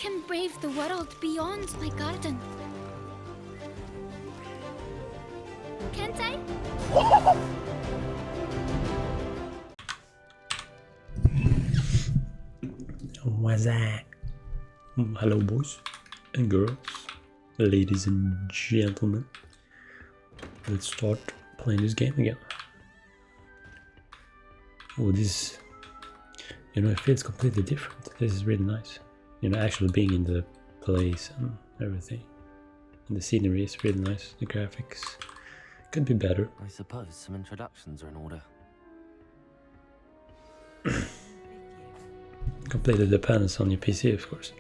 can brave the world beyond my garden. Can't I? What's that? Hello, boys and girls, ladies and gentlemen. Let's start playing this game again. Oh, this, you know, it feels completely different. This is really nice. You know, actually being in the place and everything. And the scenery is really nice. The graphics could be better. I suppose some introductions are in order. Completely depends on your PC, of course.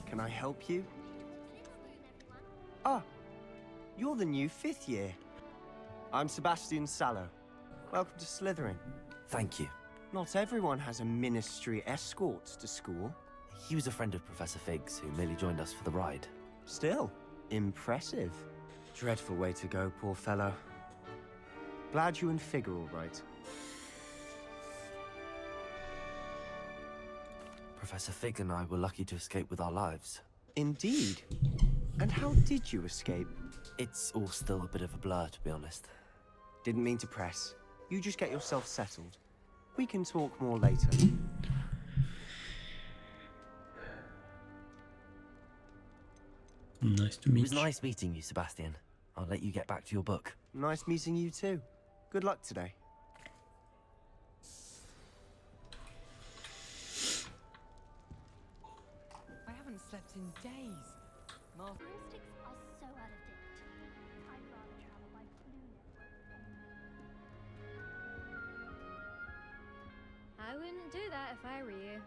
Can I help you? Ah, you're the new 5th year. I'm Sebastian Sallow. Welcome to Slytherin. Thank you. Not everyone has a ministry escort to school. He was a friend of Professor Fig's who merely joined us for the ride. Still, impressive. Dreadful way to go, poor fellow. Glad you and Fig are all right. Professor Fig and I were lucky to escape with our lives. Indeed. And how did you escape? It's all still a bit of a blur, to be honest. Didn't mean to press. You just get yourself settled. We can talk more later. Nice to meet you. It was nice meeting you, Sebastian. I'll let you get back to your book. Nice meeting you too. Good luck today. I haven't slept in days. Heuristics are so out of date. I'd rather travel by blue network. I wouldn't do that if I were you.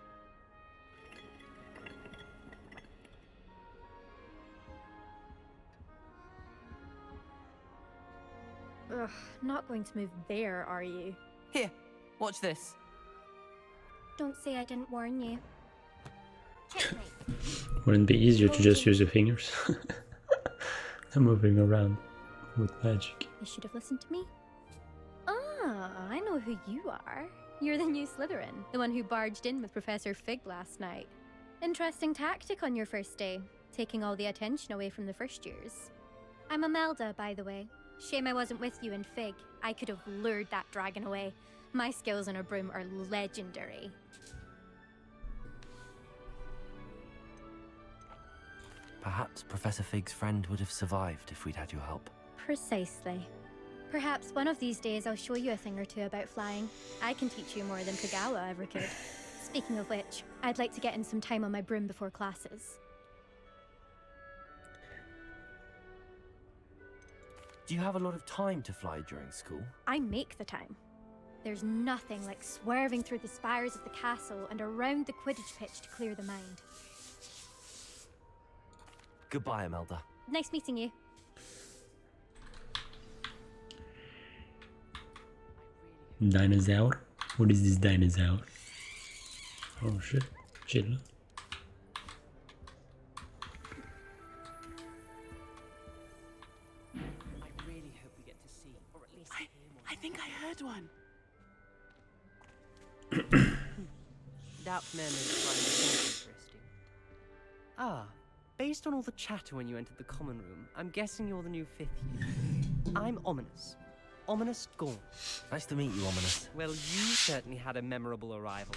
Ugh, not going to move there, are you? Here, watch this. Don't say I didn't warn you. Checkmate. Wouldn't it be easier to just use your fingers? than moving around with magic. You should have listened to me. Ah, I know who you are. You're the new Slytherin, the one who barged in with Professor Fig last night. Interesting tactic on your first day, taking all the attention away from the first years. I'm Imelda, by the way. Shame I wasn't with you in Fig. I could have lured that dragon away. My skills on a broom are legendary. Perhaps Professor Fig's friend would have survived if we'd had your help. Precisely. Perhaps one of these days I'll show you a thing or two about flying. I can teach you more than Kagawa ever could. Speaking of which, I'd like to get in some time on my broom before classes. Do you have a lot of time to fly during school? I make the time. There's nothing like swerving through the spires of the castle and around the Quidditch pitch to clear the mind. Goodbye, Imelda. Nice meeting you. Dinosaur? What is this dinosaur? Oh shit, chill. I really hope we get to see, or at least hear more. I think I heard one. That memory is interesting. Ah, based on all the chatter when you entered the common room, I'm guessing you're the new 5th year. I'm Ominous. Ominous Gaunt. Nice to meet you, Ominous. Well, you certainly had a memorable arrival.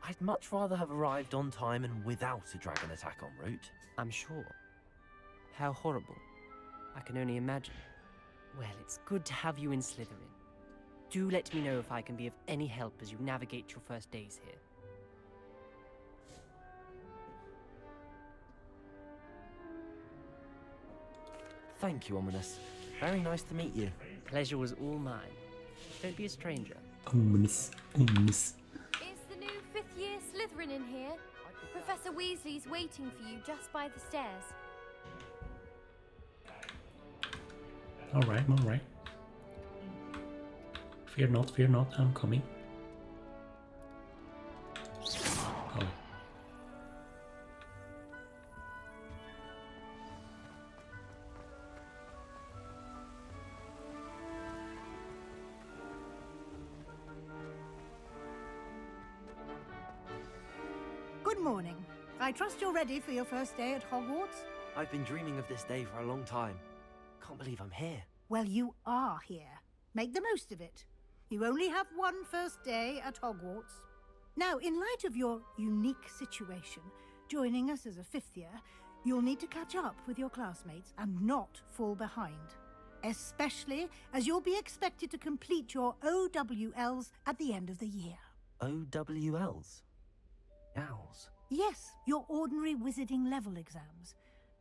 I'd much rather have arrived on time and without a dragon attack en route. I'm sure. How horrible. I can only imagine. Well, it's good to have you in Slytherin. Do let me know if I can be of any help as you navigate your first days here. Thank you, Ominous. Very nice to meet you. Pleasure was all mine. Don't be a stranger. Ominous, ominous. Is the new 5th year Slytherin in here? Professor Weasley's waiting for you just by the stairs. Alright, alright. Fear not, I'm coming. Good morning. I trust you're ready for your first day at Hogwarts? I've been dreaming of this day for a long time. Can't believe I'm here. Well, you are here. Make the most of it. You only have one first day at Hogwarts. Now, in light of your unique situation, joining us as a fifth year, you'll need to catch up with your classmates and not fall behind. Especially as you'll be expected to complete your OWLs at the end of the year. OWLs? Owls? Yes, your ordinary wizarding level exams.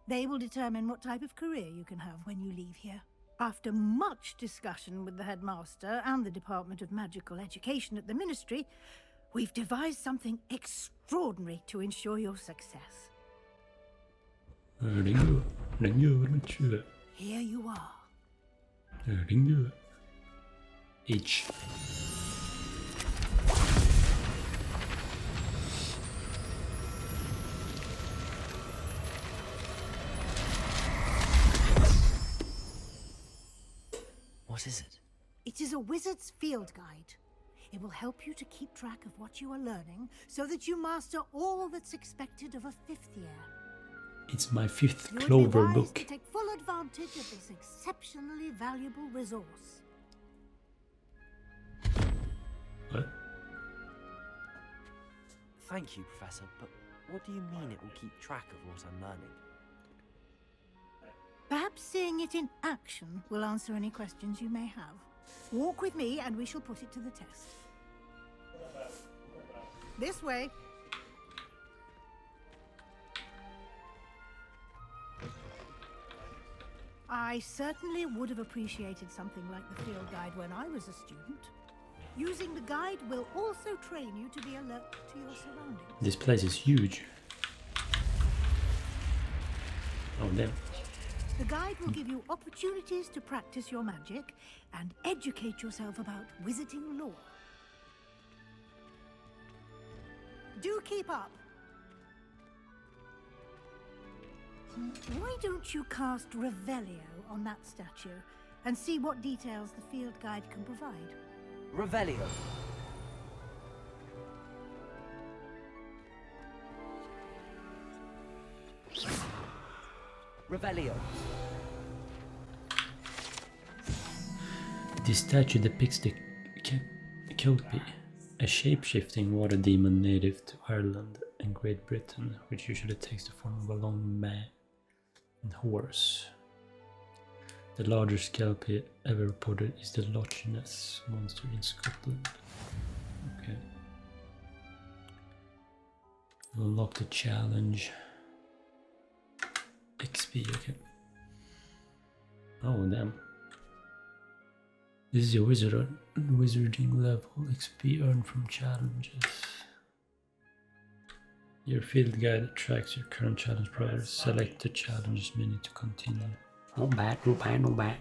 They will determine what type of career you can have when you leave here. After much discussion with the headmaster and the Department of Magical Education at the Ministry, we've devised something extraordinary to ensure your success. Here you are. H. What is it? It is a wizard's field guide. It will help you to keep track of what you are learning so that you master all that's expected of a fifth year. It's my fifth You would Clover be wise book. to take full advantage of this exceptionally valuable resource. What? Thank you, Professor, but what do you mean it will keep track of what I'm learning? Perhaps seeing it in action will answer any questions you may have. Walk with me and we shall put it to the test. This way. I certainly would have appreciated something like the field guide when I was a student. Using the guide will also train you to be alert to your surroundings. This place is huge. Oh damn. The guide will give you opportunities to practice your magic and educate yourself about wizarding lore. Do keep up. Why don't you cast Revelio on that statue and see what details the field guide can provide? Revelio. Revelio. This statue depicts the Kelpie, a shape-shifting water demon native to Ireland and Great Britain, which usually takes the form of a long man and horse. The largest Kelpie ever reported is the Loch Ness monster in Scotland. Okay. Unlock the challenge. XP, okay. Oh damn. This is your wizarding level. XP earned from challenges. Your field guide tracks your current challenge progress. Select the challenges menu to continue. No bad, no bad, no bad.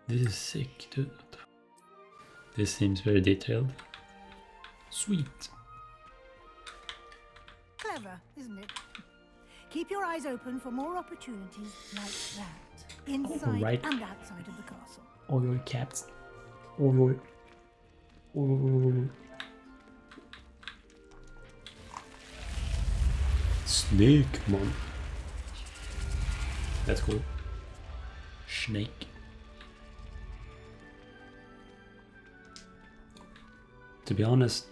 This is sick, dude. This seems very detailed. Sweet. Clever, isn't it? Keep your eyes open for more opportunities like that, inside Alright. and outside of the castle. All your cats. All your... Snake, man. That's cool. Snake. To be honest,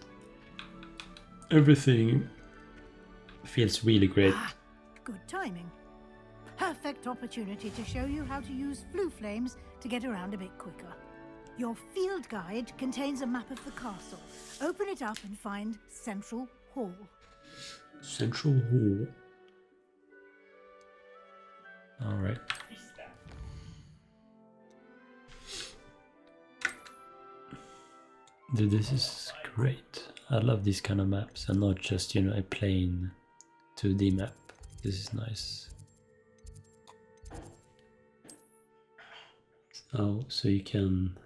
everything feels really great. Good timing. Perfect opportunity to show you how to use flue flames to get around a bit quicker. Your field guide contains a map of the castle. Open it up and find Central Hall. Central Hall. Alright. Dude, this is great. I love these kind of maps and not just, you know, a plain 2D map. This is nice. Oh, so you can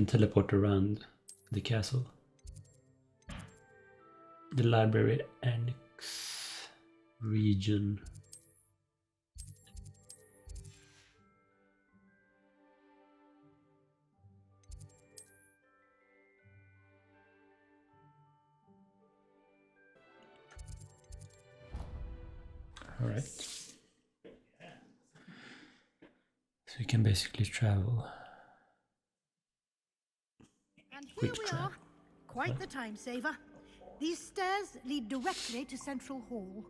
teleport around the castle. The library annex region. Alright. So you can basically travel. And here Quick we travel. are. Quite the time saver. These stairs lead directly to Central Hall.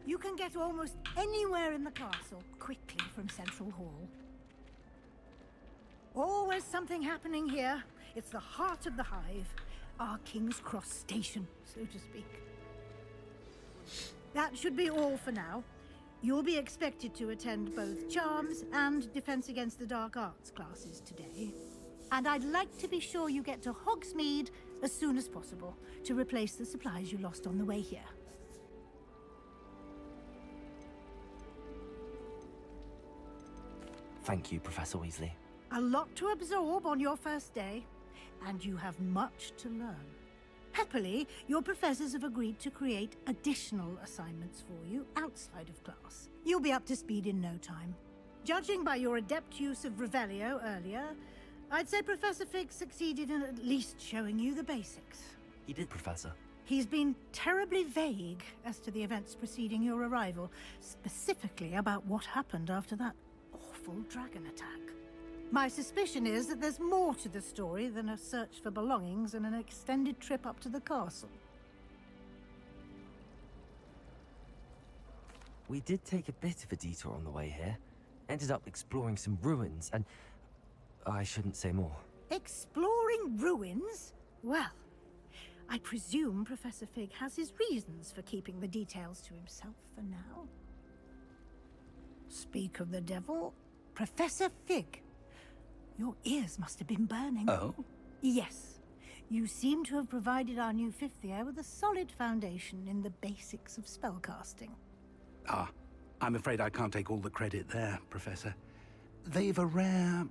You can get almost anywhere in the castle quickly from Central Hall. Always something happening here. It's the heart of the hive. Our King's Cross station, so to speak. That should be all for now. You'll be expected to attend both Charms and Defense Against the Dark Arts classes today. And I'd like to be sure you get to Hogsmeade as soon as possible to replace the supplies you lost on the way here. Thank you, Professor Weasley. A lot to absorb on your first day, and you have much to learn. Happily, your professors have agreed to create additional assignments for you outside of class. You'll be up to speed in no time. Judging by your adept use of Revelio earlier, I'd say Professor Fig succeeded in at least showing you the basics. He did, Professor. He's been terribly vague as to the events preceding your arrival, specifically about what happened after that awful dragon attack. My suspicion is that there's more to the story than a search for belongings and an extended trip up to the castle. We did take a bit of a detour on the way here. Ended up exploring some ruins, and I shouldn't say more. Exploring ruins? Well, I presume Professor Fig has his reasons for keeping the details to himself for now. Speak of the devil, Professor Fig. Your ears must have been burning. Oh? Yes. You seem to have provided our new fifth year with a solid foundation in the basics of spellcasting. Ah, I'm afraid I can't take all the credit there, Professor. They've a rare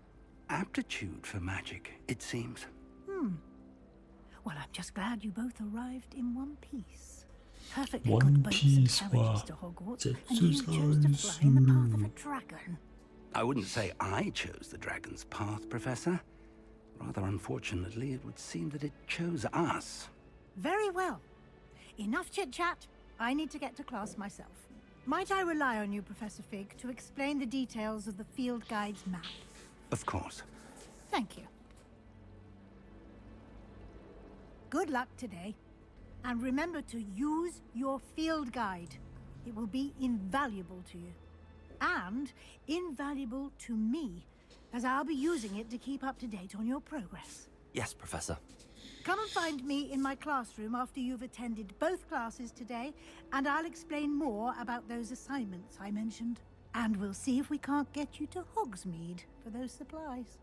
aptitude for magic, it seems. Well, I'm just glad you both arrived in one piece. Perfectly One good boats and piece, carriages wow. to Hogwarts, That's and you so chose to fly in the path of a nice. dragon. I wouldn't say I chose the dragon's path, Professor. Rather unfortunately, it would seem that it chose us. Very well. Enough chit-chat. I need to get to class myself. Might I rely on you, Professor Fig, to explain the details of the field guide's map? Of course. Thank you. Good luck today. And remember to use your field guide. It will be invaluable to you. And invaluable to me, as I'll be using it to keep up to date on your progress. Yes, Professor. Come and find me in my classroom after you've attended both classes today, and I'll explain more about those assignments I mentioned. And we'll see if we can't get you to Hogsmeade for those supplies.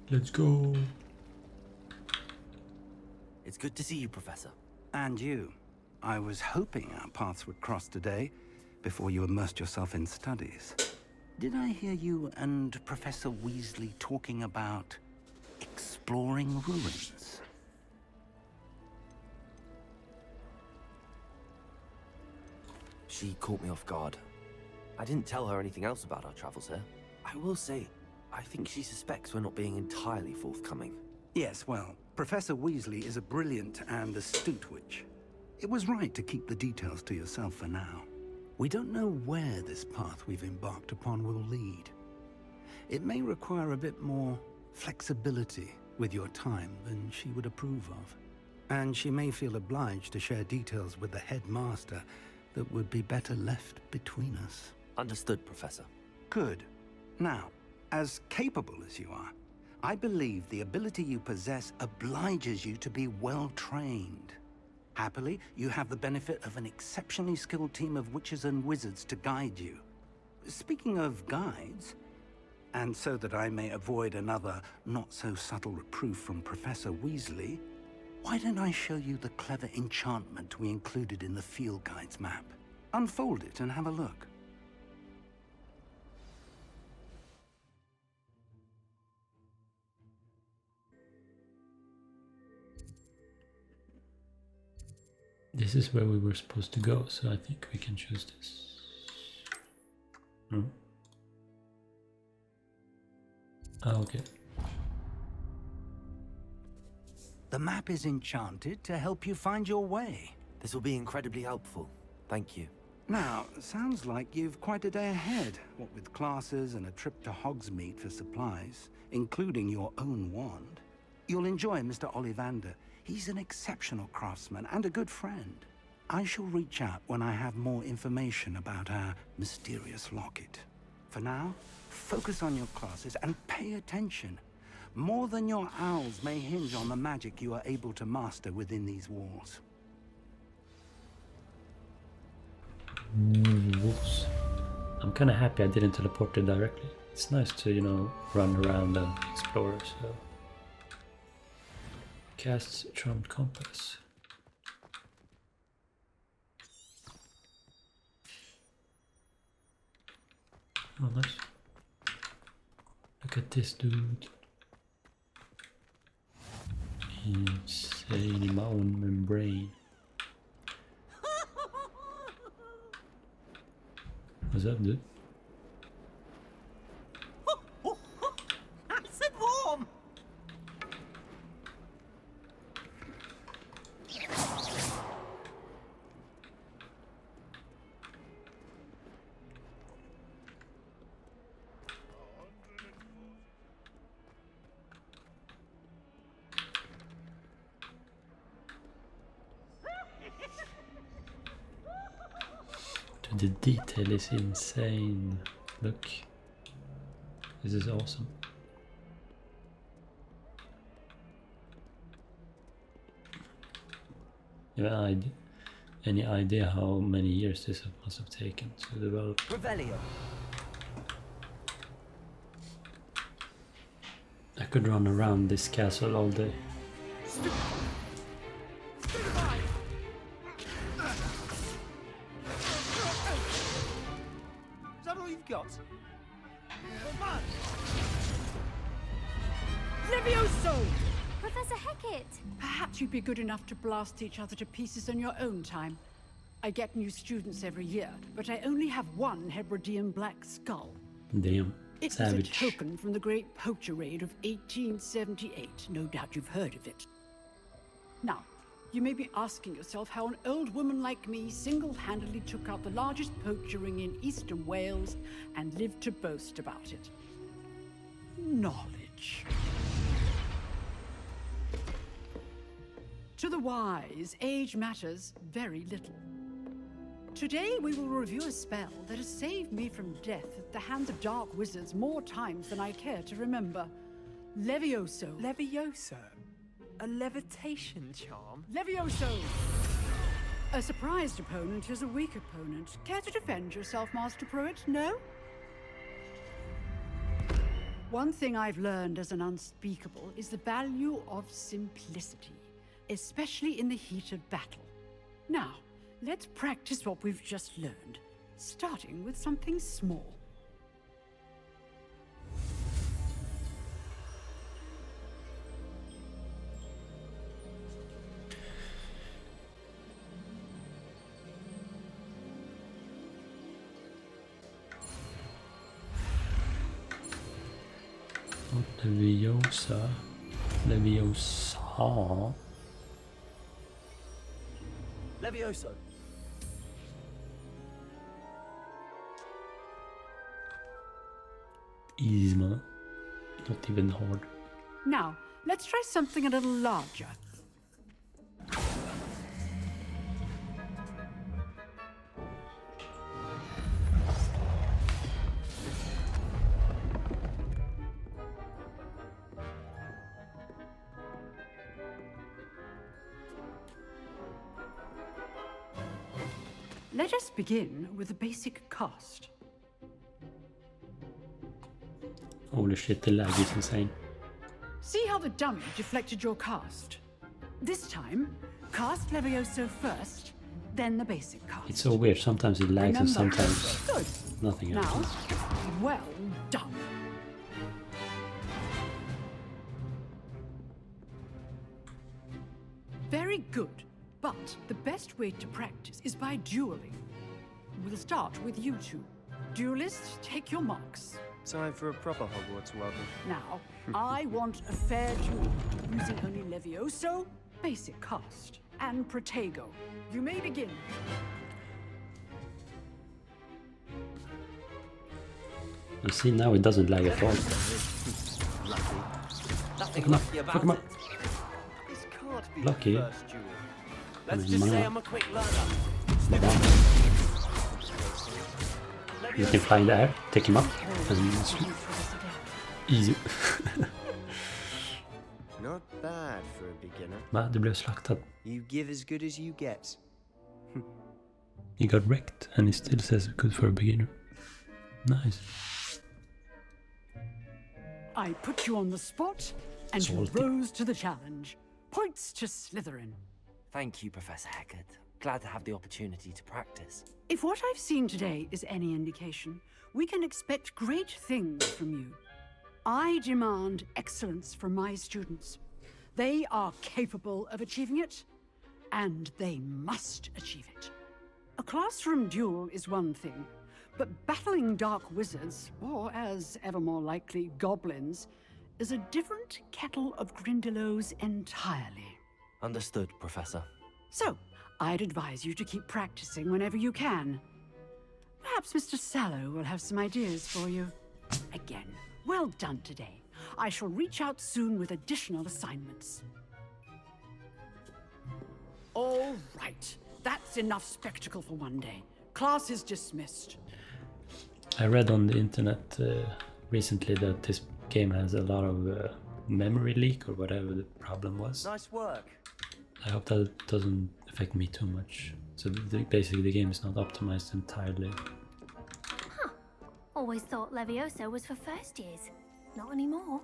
Let's go. It's good to see you, Professor. And you. I was hoping our paths would cross today, before you immersed yourself in studies. Did I hear you and Professor Weasley talking about exploring ruins? She caught me off guard. I didn't tell her anything else about our travels here. I will say, I think she suspects we're not being entirely forthcoming. Yes, well, Professor Weasley is a brilliant and astute witch. It was right to keep the details to yourself for now. We don't know where this path we've embarked upon will lead. It may require a bit more flexibility with your time than she would approve of. And she may feel obliged to share details with the headmaster that would be better left between us. Understood, Professor. Good. Now, as capable as you are, I believe the ability you possess obliges you to be well trained. Happily, you have the benefit of an exceptionally skilled team of witches and wizards to guide you. Speaking of guides, and so that I may avoid another not-so-subtle reproof from Professor Weasley, why don't I show you the clever enchantment we included in the field guide's map? Unfold it and have a look. This is where we were supposed to go, so I think we can choose this. No? Ah, okay. The map is enchanted to help you find your way. This will be incredibly helpful. Thank you. Now, sounds like you've quite a day ahead, what with classes and a trip to Hogsmeade for supplies, including your own wand. You'll enjoy Mr. Ollivander. He's an exceptional craftsman and a good friend. I shall reach out when I have more information about our mysterious locket. For now, focus on your classes and pay attention. More than your owls may hinge on the magic you are able to master within these walls. Wolves. I'm kind of happy I didn't teleport there directly. It's nice to, you know, run around and explore, so... Casts Charmed Compass. Oh, nice. Look at this dude. Insane in my own membrane. What's up, dude? Nice and warm! The detail is insane. Look. This is awesome. You have any idea how many years this must have taken to develop? Revelio. I could run around this castle all day. Is that all you've got? Levioso! Professor Hecat! Perhaps you'd be good enough to blast each other to pieces on your own time. I get new students every year, but I only have one Hebridean black skull. Damn. It Savage. was a token from the Great Poacher Raid of 1878. No doubt you've heard of it. Now, you may be asking yourself how an old woman like me single-handedly took out the largest poacher ring in eastern Wales and lived to boast about it. Knowledge. To the wise, age matters very little. Today we will review a spell that has saved me from death at the hands of dark wizards more times than I care to remember. Levioso. Levioso? A levitation charm? Levioso! A surprised opponent is a weak opponent. Care to defend yourself, Master Pruitt? No? One thing I've learned as an unspeakable is the value of simplicity, especially in the heat of battle. Now, let's practice what we've just learned, starting with something small. Leviosa. Leviosa. Levioso. Easy, man. Not even hard. Now, let's try something a little larger. Let us begin with a basic cast. Holy shit, the lag is insane. See how the dummy deflected your cast? This time, cast Levioso first, then the basic cast. It's so weird. Sometimes it lags and Remember? sometimes Good. nothing Now, happens. well done. Very good, but the best way to practice is by dueling. We'll start with you two. Duelists, take your marks. Time for a proper Hogwarts welcome. Now, I want a fair duel, using only Levioso, basic cast, and Protego. You may begin. You see, now it doesn't lag at all. Lucky. Nothing him up, lucky fuck him about up. it. This can't be Lucky. the first duel. Let's mean, just say mana. I'm a quick learner. You can fly in the air, take him up, and easy. Not bad for a beginner. Va, du blev slaktad. You give as good as you get. He got wrecked and he still says good for a beginner. Nice. I put you on the spot, and Salty. you rose to the challenge. Points to Slytherin. Thank you, Professor Haggard. Glad to have the opportunity to practice. If what I've seen today is any indication, we can expect great things from you. I demand excellence from my students. They are capable of achieving it, and they must achieve it. A classroom duel is one thing, but battling dark wizards, or as ever more likely, goblins, is a different kettle of Grindylows entirely. Understood, Professor. So, I'd advise you to keep practicing whenever you can. Perhaps Mr. Sallow will have some ideas for you. Again, well done today. I shall reach out soon with additional assignments. All right, that's enough spectacle for one day. Class is dismissed. I read on the internet recently that this game has a lot of memory leak or whatever the problem was. Nice work. I hope that it doesn't affect me too much. So basically the game is not optimized entirely. Huh. Always thought Levioso was for first years. Not anymore.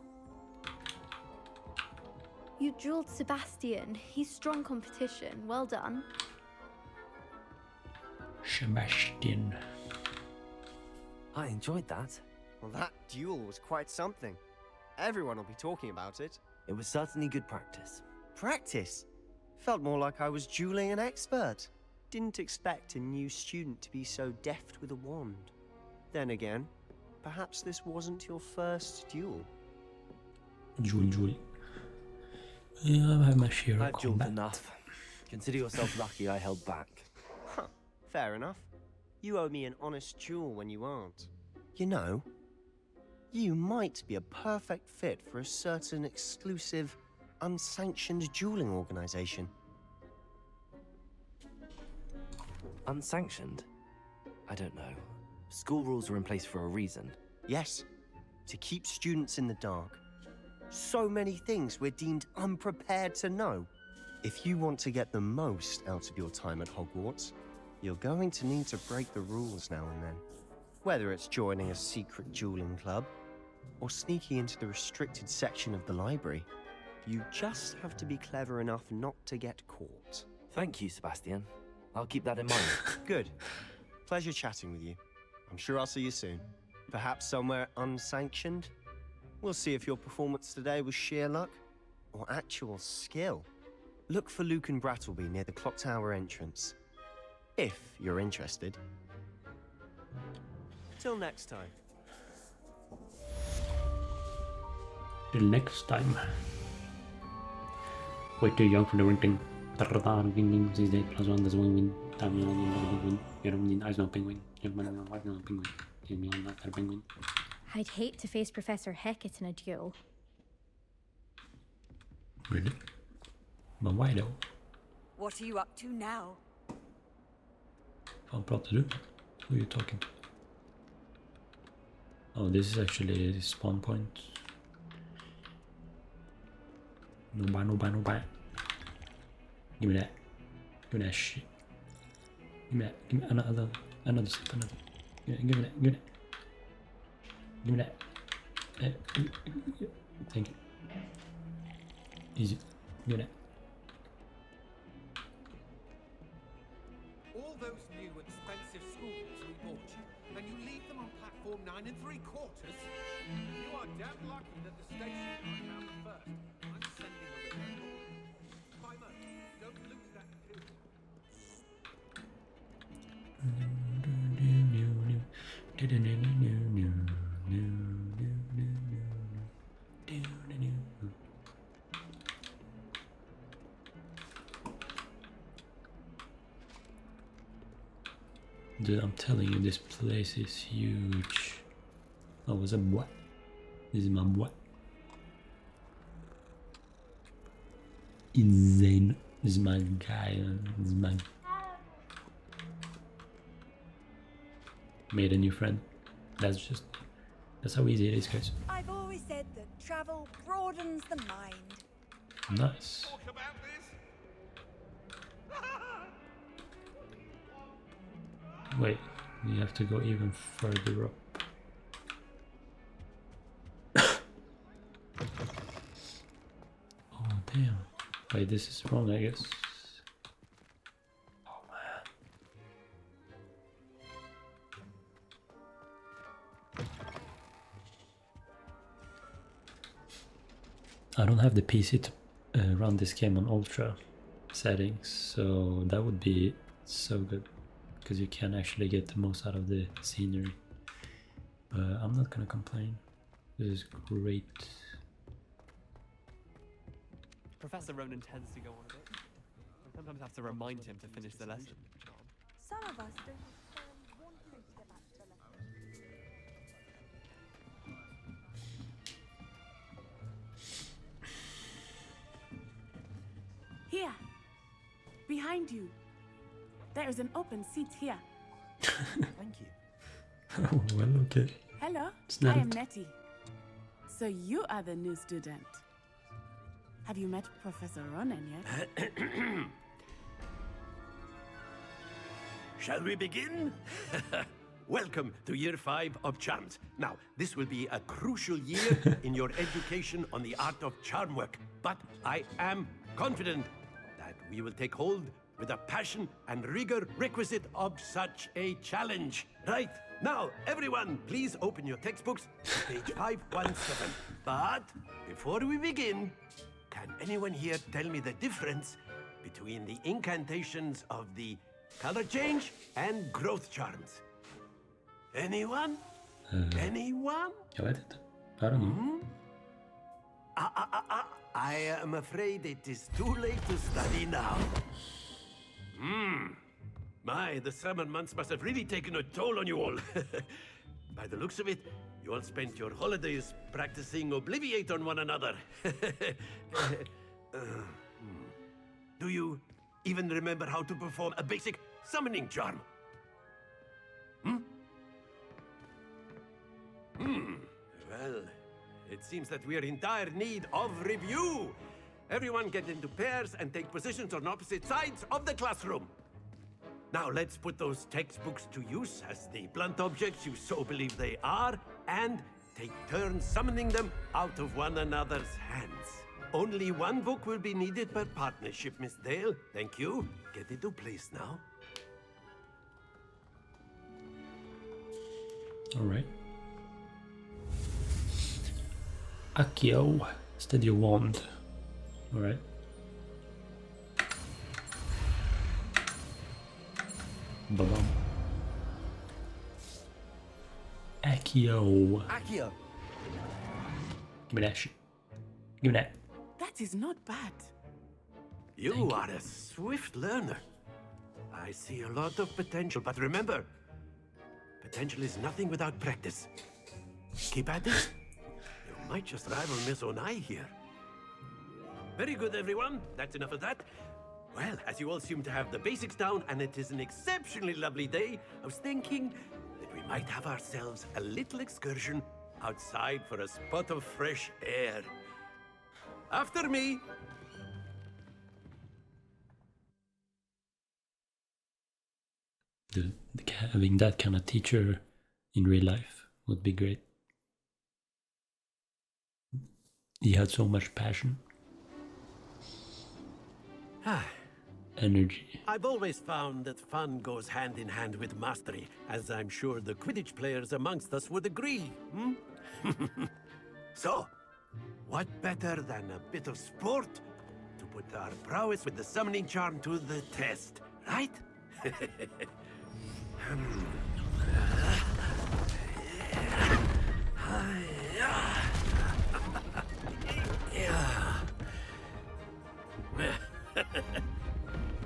You drilled Sebastian. He's strong competition. Well done. Sebastian. I enjoyed that. Well, that duel was quite something. Everyone will be talking about it. It was certainly good practice. Practice? Felt more like I was dueling an expert. Didn't expect a new student to be so deft with a wand. Then again, perhaps this wasn't your first duel. Julie. Yeah, I have my share I've of dueled combat. enough. Consider yourself lucky I held back. Huh, fair enough. You owe me an honest duel when you aren't. You know, you might be a perfect fit for a certain exclusive, unsanctioned dueling organization. Unsanctioned? I don't know. School rules are in place for a reason. Yes, to keep students in the dark. So many things we're deemed unprepared to know. If you want to get the most out of your time at Hogwarts, you're going to need to break the rules now and then. Whether it's joining a secret dueling club, or sneaking into the restricted section of the library, you just have to be clever enough not to get caught. Thank you, Sebastian. I'll keep that in mind. Good. Pleasure chatting with you. I'm sure I'll see you soon. Perhaps somewhere unsanctioned? We'll see if your performance today was sheer luck or actual skill. Look for Luke and Brattleby near the clock tower entrance. If you're interested. Till next time. Till next time. Wait too young for the ranking. These days plus one, there's one win. You don't need eyes no penguin. You don't know why no penguin. You mean not a penguin. I'd hate to face Professor Hecat in a duel. Really? But why though? What are you up to now? Fan pratar du? Who are you talking to? Oh, this is actually a spawn point. No buy, no buy, no buy. Give me that. Give me that shit. Give me that. Give me another slip, another. Give me that. Give me that. Give me that. Thank you. Easy. Give me that. All those new expensive schools we bought you, and you leave them on platform 9 3/4? You are damn lucky that the station got found first. I'm sending a return order. Primer, don't lose that too. Dude, I'm telling you, this place is huge. Oh, was a what? This is my what? Insane. This is my guy. This is my... Made a new friend. That's how easy it is, guys. I've always said that travel broadens the mind. Nice. Talk about this? Wait, you have to go even further up. Oh damn. Wait, this is wrong, I guess. Oh man. I don't have the PC to run this game on ultra settings, so that would be so good. Because you can actually get the most out of the scenery. But I'm not gonna complain. This is great. Professor Ronan tends to go on a bit. I sometimes have to remind him to finish the lesson. Some of us don't want him to get back to the lesson. Here, behind you. There is an open seat here. Thank you. Oh, well, okay. Hello, It's I not- am Nettie. So you are the new student. Have you met Professor Ronan yet? Shall we begin? Welcome to Year 5 of Charms. Now, this will be a crucial year in your education on the art of charm work. But I am confident that we will take hold with the passion and rigor requisite of such a challenge. Right, now, everyone, please open your textbooks to page 517. But before we begin, can anyone here tell me the difference between the incantations of the color change and growth charms? Anyone? Anyone? Jag vet inte. I don't know. I am afraid it is too late to study now. My, the summer months must have really taken a toll on you all. By the looks of it, you all spent your holidays practicing Obliviate on one another. Do you even remember how to perform a basic summoning charm? Well, it seems that we are in dire need of review. Everyone get into pairs and take positions on opposite sides of the classroom. Now let's put those textbooks to use as the blunt objects you so believe they are, and take turns summoning them out of one another's hands. Only one book will be needed per partnership, Miss Dale. Thank you. Get into place now. Alright. Accio. Steady your wand. Alright. Ba-bum. Accio. Accio! Give me that shit. Give me that. That is not bad. You are a swift learner. I see a lot of potential, but remember, potential is nothing without practice. Keep at it. You might just rival Miss Onai here. Very good, everyone. That's enough of that. Well, as you all seem to have the basics down, and it is an exceptionally lovely day, I was thinking that we might have ourselves a little excursion outside for a spot of fresh air. After me. Having that kind of teacher in real life would be great. He had so much passion. Energy. I've always found that fun goes hand in hand with mastery, as I'm sure the Quidditch players amongst us would agree. So, what better than a bit of sport to put our prowess with the summoning charm to the test, right?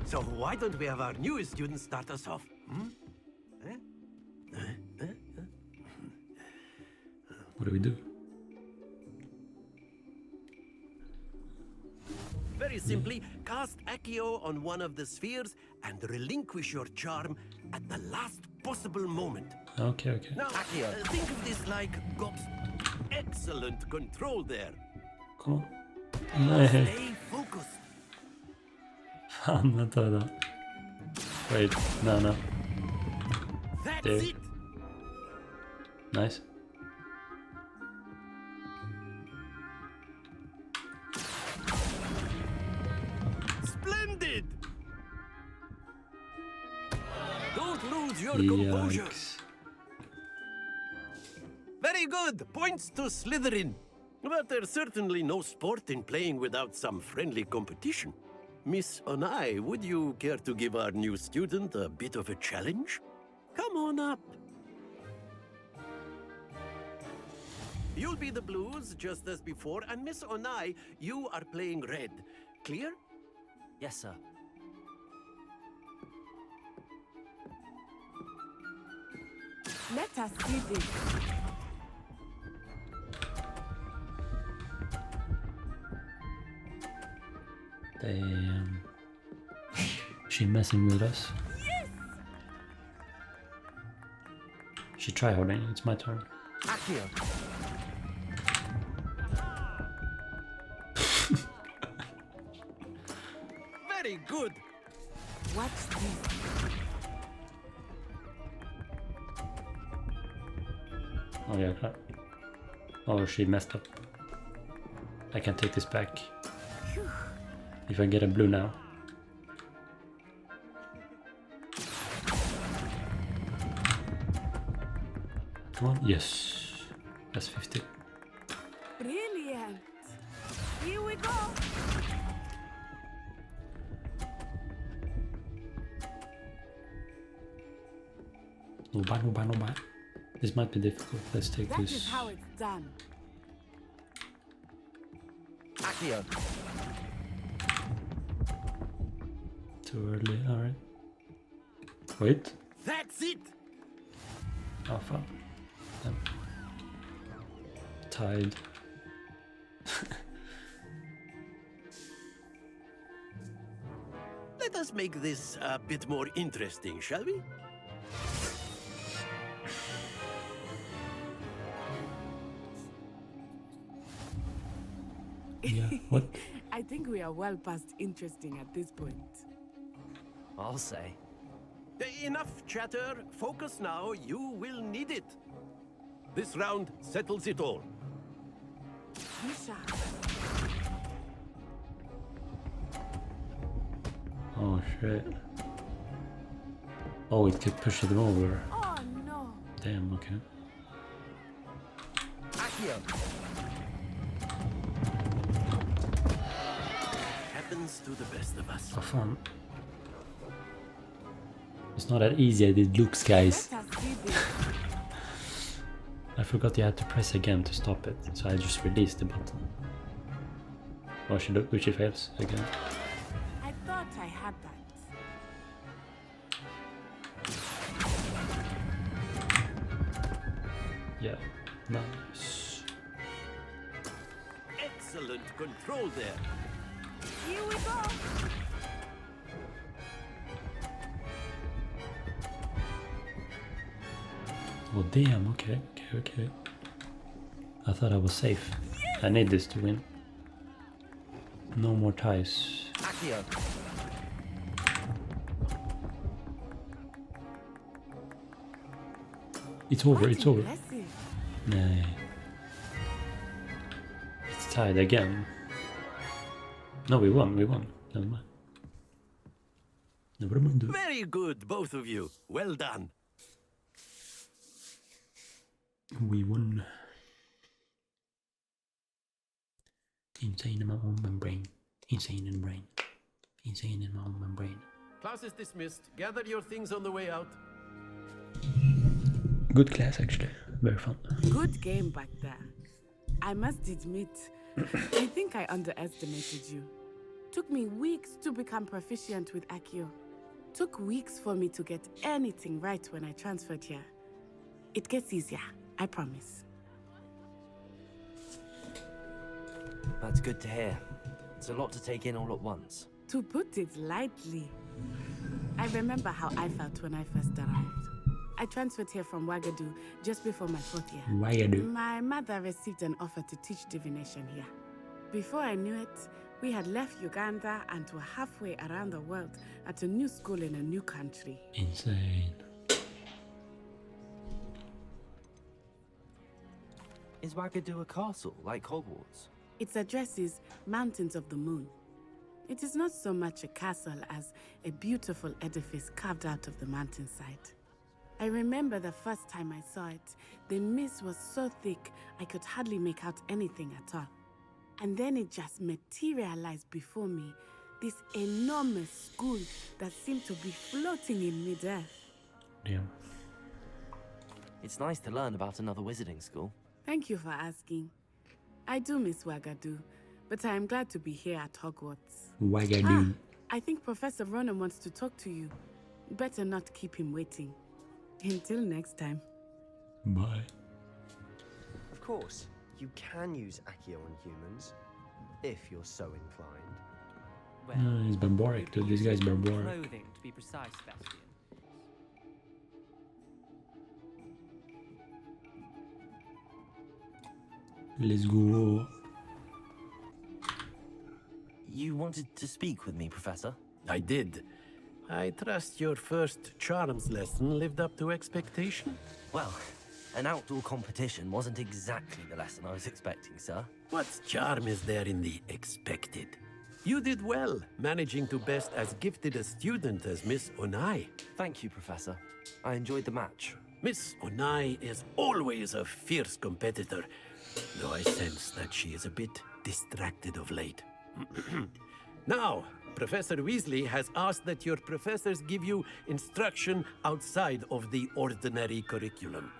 So why don't we have our newest student start us off? What do we do? Very simply, cast Accio on one of the spheres and relinquish your charm at the last possible moment. Okay, okay. Now, think of this like Gob's excellent control there. Come on. Nej. Stay focused. Fan, vänta. Wait, no. That's There. it. Nice. Splendid. Don't lose your composure. Yikes. Very good. Points to Slytherin. But there's certainly no sport in playing without some friendly competition. Miss Onai, would you care to give our new student a bit of a challenge? Come on up. You'll be the blues, just as before, and Miss Onai, you are playing red. Clear? Yes, sir. Let us see this. Damn. She messing with us? Yes! She tryharding. It's my turn. Accio. Very good. Watch this. Oh yeah, klar. Oh, she messed up. I can take this back. If I get a blue now. Come on, yes. That's 50. Brilliant. Here we go. No bad, no bad, no bad. This might be difficult. Let's take That this. is how it's done. Accio. Too early, alright. Wait. That's it. Oh fuck. Damn. Tied. Let us make this a bit more interesting, shall we? Yeah, what? I think we are well past interesting at this point. I'll say. Enough chatter. Focus now. You will need it. This round settles it all. Misha. Oh shit. Oh, it could push them over. Oh no. Damn, okay. Accio. Happens to the best of us. Oh, fun. It's not that easy as it looks, guys. Let us see this. I forgot you had to press again to stop it, so I just released the button. Oh, she fails again. I thought I had that. Yeah, nice. Excellent control there. Here we go. Oh damn, okay. I thought I was safe. I need this to win. No more ties. Accio. It's over, What it's over. impressive. Nah. It's tied again. No, we won. Never mind. Never mind. Very good, both of you. Well done. We won. Insane in my own membrane. Insane in the brain. Insane in my own membrane. Class is dismissed. Gather your things on the way out. Good class, actually. very fun. Good game back there. I must admit, I think I underestimated you. Took me weeks to become proficient with Accio. Took weeks for me to get anything right when I transferred here. It gets easier, I promise. That's good to hear. It's a lot to take in all at once. To put it lightly, I remember how I felt when I first arrived. I transferred here from Wagadu just before my 4th year. Wagadu. My mother received an offer to teach divination here. Before I knew it, we had left Uganda and were halfway around the world at a new school in a new country. Insane. Is Wagadu a castle, like Hogwarts? Its address is Mountains of the Moon. It is not so much a castle as a beautiful edifice carved out of the mountainside. I remember the first time I saw it, the mist was so thick I could hardly make out anything at all. And then it just materialized before me, this enormous school that seemed to be floating in midair. Damn. It's nice to learn about another wizarding school. Thank you for asking. I do miss Wagadu, but I am glad to be here at Hogwarts. Wagadu. I think Professor Ronan wants to talk to you. Better not keep him waiting. Until next time. Bye. Of course, you can use Accio on humans, if you're so inclined. Well, He's barbaric, dude. This guy's barbaric. Clothing, to be precise, Sebastian. Let's go. You wanted to speak with me, Professor? I did. I trust your first charms lesson lived up to expectation. Well, an outdoor competition wasn't exactly the lesson I was expecting, sir. What charm is there in the expected? You did well, managing to best as gifted a student as Miss Onai. Thank you, Professor. I enjoyed the match. Miss Onai is always a fierce competitor, though I sense that she is a bit distracted of late. Now, Professor Weasley has asked that your professors give you instruction outside of the ordinary curriculum.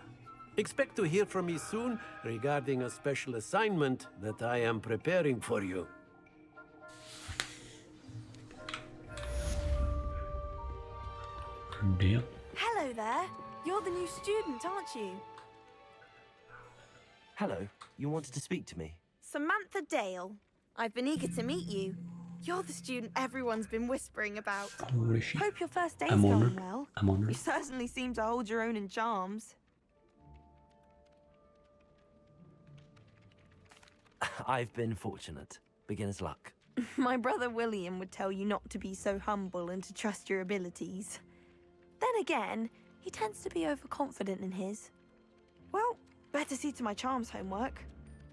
Expect to hear from me soon regarding a special assignment that I am preparing for you. Damn. Hello there. You're the new student, aren't you? Hello, you wanted to speak to me? Samantha Dale. I've been eager to meet you. You're the student everyone's been whispering about. Who is she? Hope your first day's I'm going honored. well. I'm honored. You certainly seem to hold your own in charms. I've been fortunate. Beginner's luck. My brother William would tell you not to be so humble and to trust your abilities. Then again, he tends to be overconfident in his. Well, better see to my charms homework.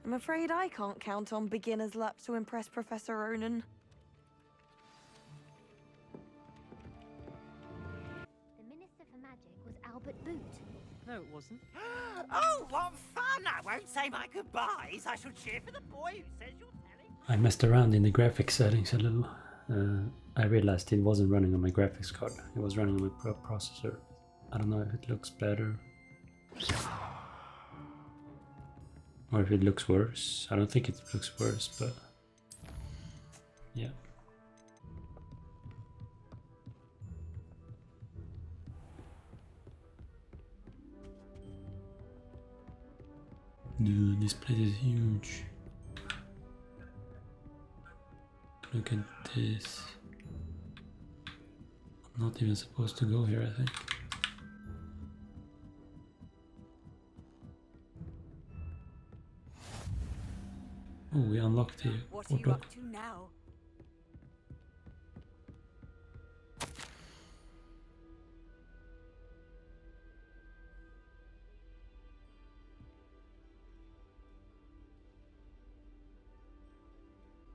I'm afraid I can't count on beginner's luck to impress Professor Ronan. The Minister for Magic was Albert Boot. No, it wasn't. Oh, what fun! I won't say my goodbyes. I shall cheer for the boy who says you're telling. I messed around in the graphics settings a little. I realized it wasn't running on my graphics card. It was running on my processor. I don't know if it looks better. Or if it looks worse. I don't think it looks worse, but yeah. Dude, this place is huge. Look at this. I'm not even supposed to go here, I think. Oh, we unlocked the What are you up to now?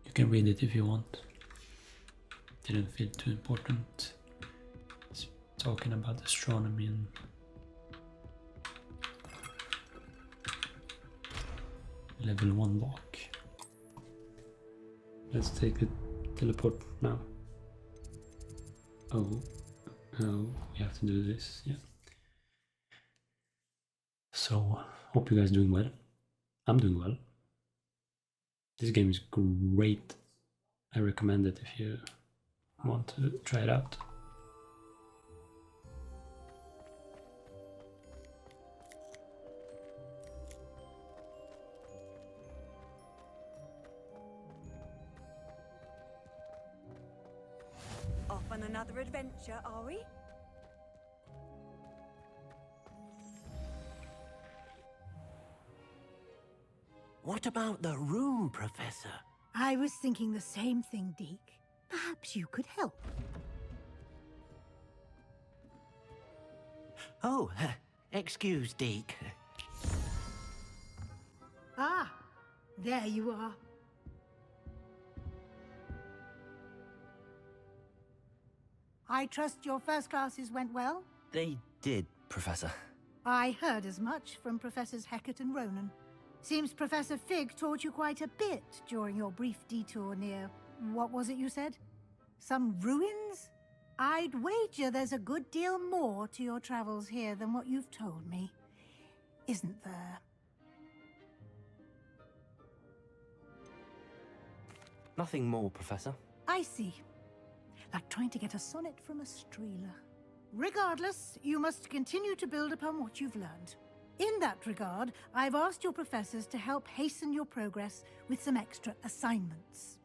You can read it if you want. Didn't feel too important. It's talking about astronomy and level 1 lock. Let's take the teleport now. Oh, we have to do this, yeah. So, Hope you guys are doing well. I'm doing well. This game is great. I recommend it if you want to try it out. Off on another adventure, are we? What about the room, Professor? I was thinking the same thing, Deke. Perhaps you could help. Oh, excuse, Deke. Ah, there you are. I trust your first classes went well? They did, Professor. I heard as much from Professors Hecat and Ronan. Seems Professor Fig taught you quite a bit during your brief detour near... what was it you said? Some ruins? I'd wager there's a good deal more to your travels here than what you've told me. Isn't there? Nothing more, Professor. I see. Like trying to get a sonnet from a streeler. Regardless, you must continue to build upon what you've learned. In that regard, I've asked your professors to help hasten your progress with some extra assignments.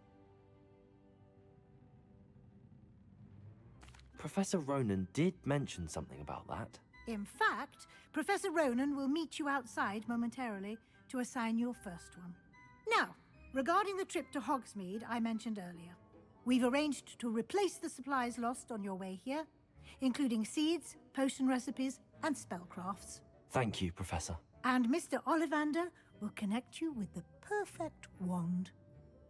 Professor Ronan did mention something about that. In fact, Professor Ronan will meet you outside momentarily to assign your first one. Now, regarding the trip to Hogsmeade I mentioned earlier, we've arranged to replace the supplies lost on your way here, including seeds, potion recipes, and spellcrafts. Thank you, Professor. And Mr. Ollivander will connect you with the perfect wand.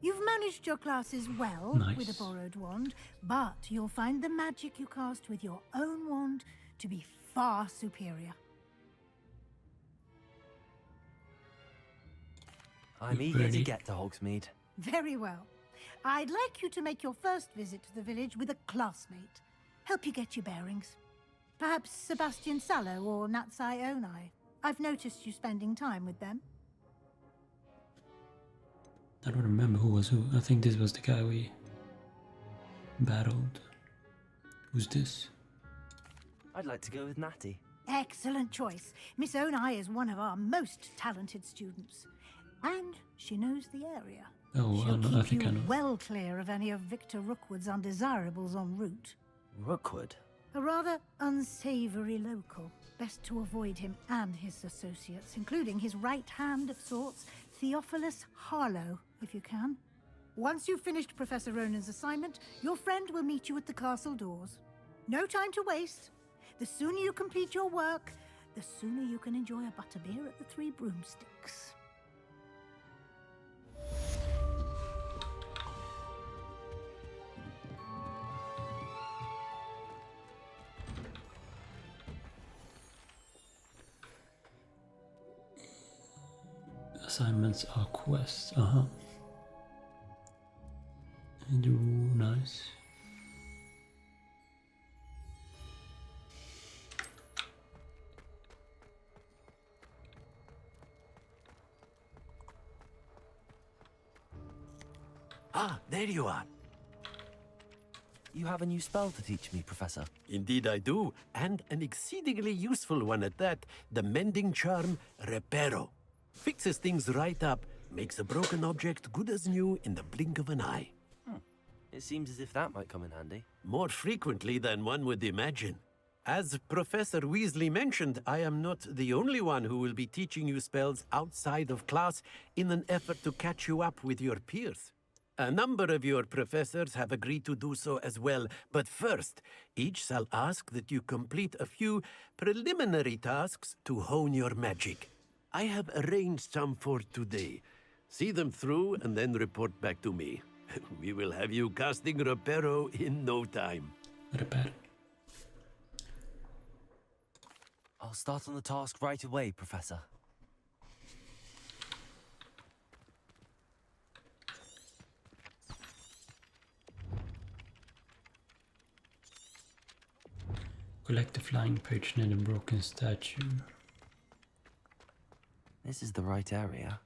You've managed your classes well with a borrowed wand, but you'll find the magic you cast with your own wand to be far superior. I'm eager to get to Hogsmeade. Very well. I'd like you to make your first visit to the village with a classmate. Help you get your bearings. Perhaps Sebastian Sallow or Natsai Onai. I've noticed you spending time with them. I don't remember who was who. I think this was the guy we battled. Who's this? I'd like to go with Natty. Excellent choice. Miss Onai is one of our most talented students. And she knows the area. Oh, She'll I keep think I you know. well clear of any of Victor Rookwood's undesirables en route. Rookwood? A rather unsavory local. Best to avoid him and his associates, including his right hand of sorts, Theophilus Harlow, if you can. Once you've finished Professor Ronan's assignment, your friend will meet you at the castle doors. No time to waste. The sooner you complete your work, the sooner you can enjoy a butterbeer at the Three Broomsticks. Assignments are quests. Nice. Ah, there you are. You have a new spell to teach me, Professor. Indeed I do, and an exceedingly useful one at that. The mending charm, Reparo. Fixes things right up, makes a broken object good as new in the blink of an eye. It seems as if that might come in handy. More frequently than one would imagine. As Professor Weasley mentioned, I am not the only one who will be teaching you spells outside of class in an effort to catch you up with your peers. A number of your professors have agreed to do so as well, but first, each shall ask that you complete a few preliminary tasks to hone your magic. I have arranged some for today. See them through and then report back to me. We will have you casting Reparo in no time. Reparo. I'll start on the task right away, Professor. Collect the flying perch near the broken statue. This is the right area.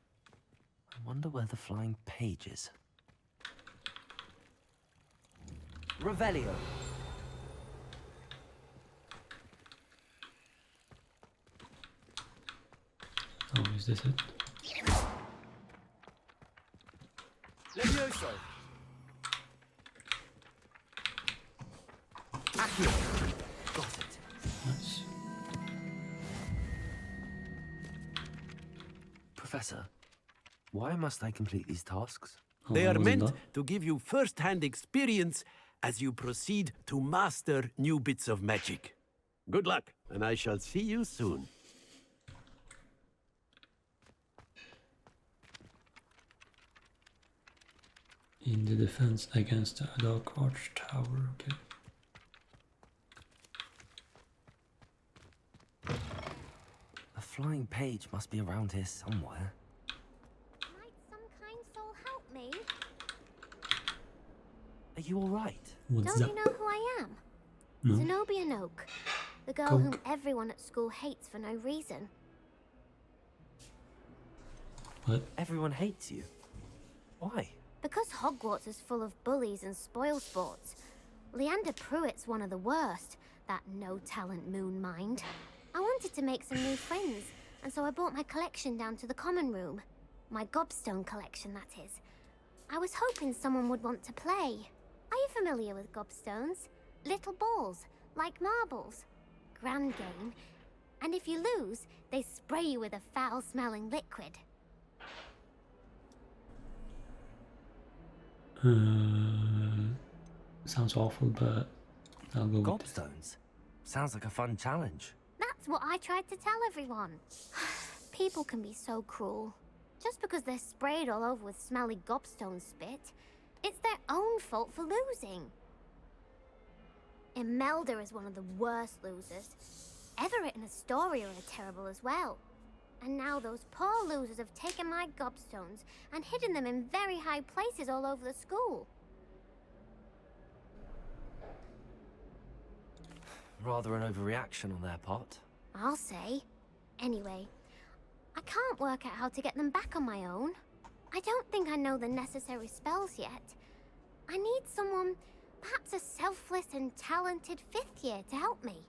I wonder where the flying page is. Revelio. Oh, is this it? Levioso. Accio. Got it. Nice. Professor, why must I complete these tasks? Oh, They I are wasn't meant done. to give you first-hand experience as you proceed to master new bits of magic. Good luck, and I shall see you soon. In the defense against the Dark Arch Tower, okay. The flying page must be around here somewhere. Might some kind soul help me? Are you all right? What's Don't that? you know who I am? No. Zenobia Noak, the girl Coke. whom everyone at school hates for no reason. What? Everyone hates you. Why? Because Hogwarts is full of bullies and spoil sports. Leander Pruitt's one of the worst, that no-talent moon mind. I wanted to make some new friends, and so I brought my collection down to the common room. My gobstone collection, that is. I was hoping someone would want to play. Are you familiar with gobstones? Little balls, like marbles. Grand game. And if you lose, they spray you with a foul-smelling liquid. Sounds awful, but I'll go with it. Gobstones? Sounds like a fun challenge. That's what I tried to tell everyone. People can be so cruel. Just because they're sprayed all over with smelly gobstone spit, it's their own fault for losing. Imelda is one of the worst losers. Everett and Astoria are terrible as well. And now those poor losers have taken my gobstones and hidden them in very high places all over the school. Rather an overreaction on their part. I'll say. Anyway, I can't work out how to get them back on my own. I don't think I know the necessary spells yet. I need someone, perhaps a selfless and talented 5th year to help me.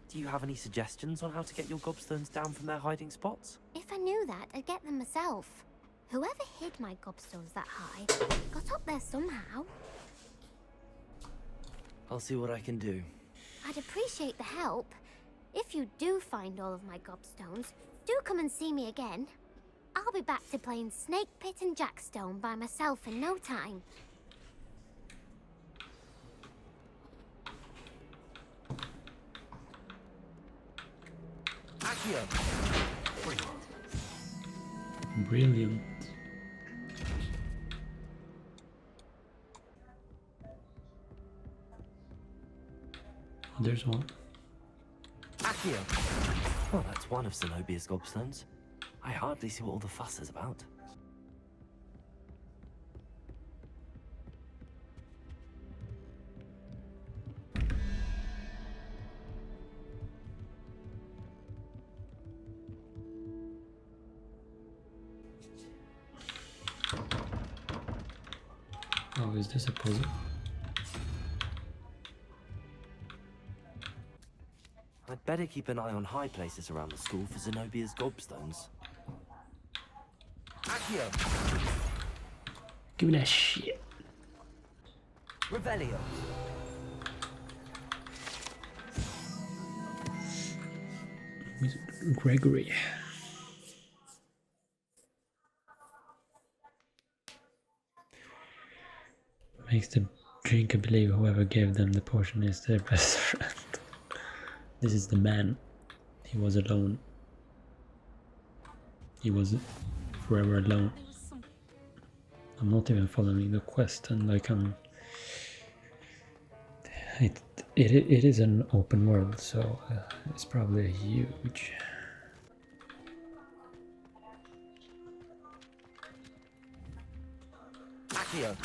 Do you have any suggestions on how to get your gobstones down from their hiding spots? If I knew that, I'd get them myself. Whoever hid my gobstones that high got up there somehow. I'll see what I can do. I'd appreciate the help. If you do find all of my gobstones, do come and see me again. I'll be back to playing Snake Pit and Jackstone by myself in no time. Accio! Brilliant. Oh, there's one. Accio! Well, that's one of Zenobia's gobstones. I hardly see what all the fuss is about. Oh, is this a puzzle? I'd better keep an eye on high places around the school for Zenobia's gobstones. Accio! Give me that shit. Revelio! With Gregory. Makes the drinker believe whoever gave them the potion is their best friend. This is the man. He was alone. He was forever alone. I'm not even following the quest, and like it is an open world, so it's probably huge. Accio!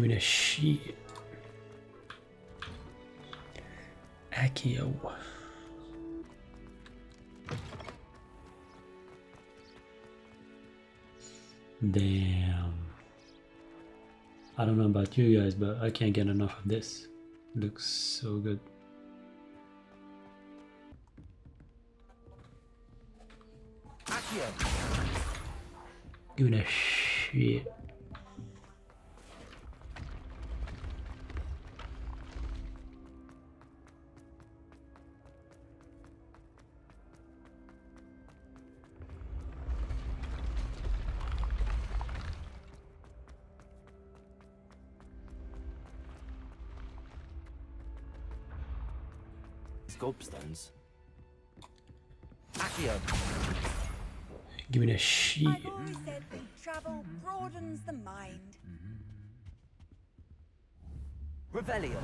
Give me a shit. Akio. Damn. I don't know about you guys, but I can't get enough of this. Looks so good. Give me that shit. Gobstones. Accio. Give me that shit. I've always said that travel broadens the mind. Revelio.